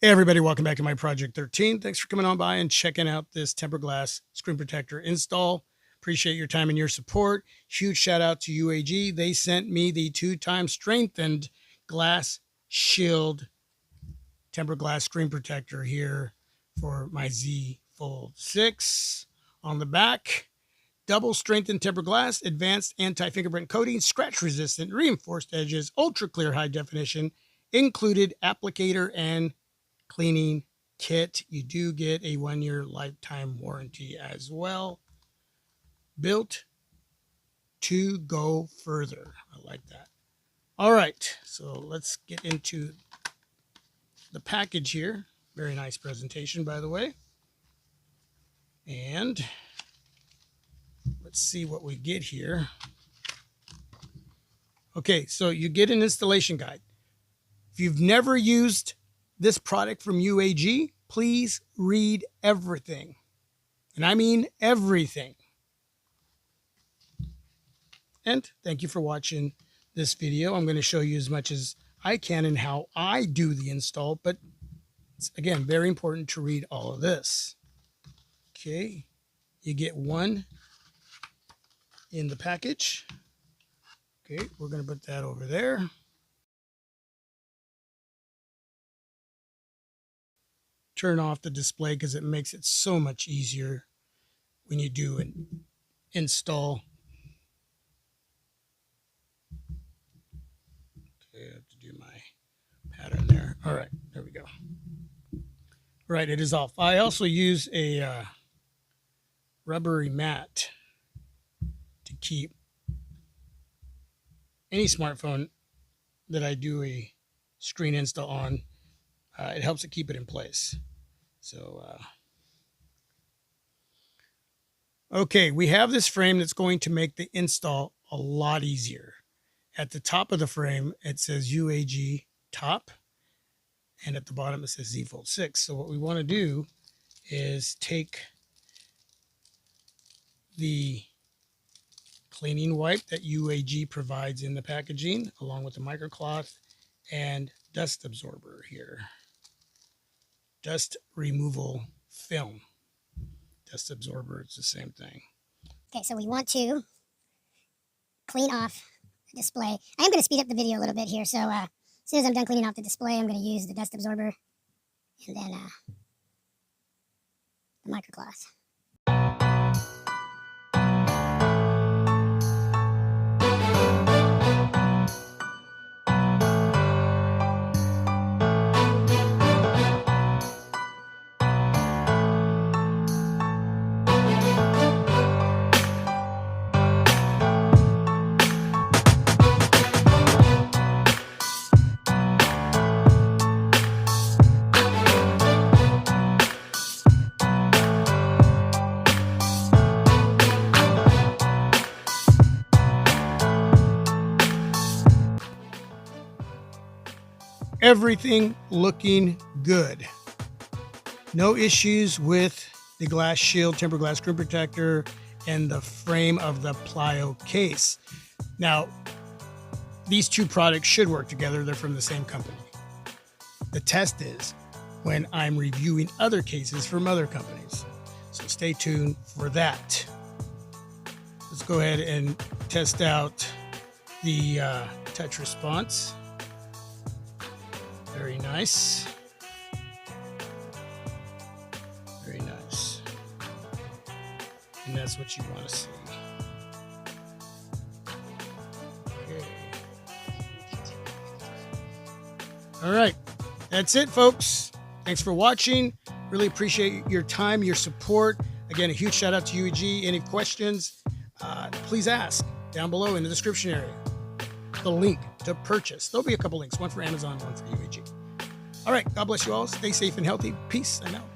Hey everybody, welcome back to my Project 13. Thanks for coming on by and checking out this tempered glass screen protector install. Appreciate your time and your support. Huge shout out to UAG. They sent me the 2-time strengthened glass shield tempered glass screen protector here for my Z Fold 6. On the back, double strengthened tempered glass, advanced anti-fingerprint coating, scratch resistant, reinforced edges, ultra clear high definition, included applicator and cleaning kit. You do get a 1-year lifetime warranty as well. Built to go further. I like that. All right, so let's get into the package here. Very nice presentation, by the way. And let's see what we get here. Okay, so you get an installation guide. If you've never used this product from UAG, please read everything. And I mean everything. And thank you for watching this video. I'm going to show you as much as I can and how I do the install, but it's, again, very important to read all of this. Okay, you get one in the package. Okay, we're going to put that over there. Turn off the display because it makes it so much easier when you do an install. Okay, I have to do my pattern there. All right, there we go. All right, it is off. I also use a rubbery mat to keep any smartphone that I do a screen install on. It helps to keep it in place. So, okay, we have this frame that's going to make the install a lot easier. At the top of the frame, it says UAG top, and at the bottom it says Z Fold 6. So what we want to do is take the cleaning wipe that UAG provides in the packaging, along with the microcloth and dust absorber here. Dust removal film. Dust absorber, it's the same thing. Okay, so we want to clean off the display. I am going to speed up the video a little bit here, so as soon as I'm done cleaning off the display, I'm going to use the dust absorber and then the microcloth. Everything looking good. No issues with the glass shield, tempered glass screen protector, and the frame of the plyo case. Now, these two products should work together. They're from the same company. The test is when I'm reviewing other cases from other companies. So stay tuned for that. Let's go ahead and test out the touch response. Very nice. Very nice. And that's what you want to see. Okay. All right. That's it, folks. Thanks for watching. Really appreciate your time, your support. Again, a huge shout out to UAG. Any questions, please ask down below in the description area. The link to purchase. There'll be a couple links, one for Amazon, one for UAG. All right, God bless you all. Stay safe and healthy. Peace. I'm out.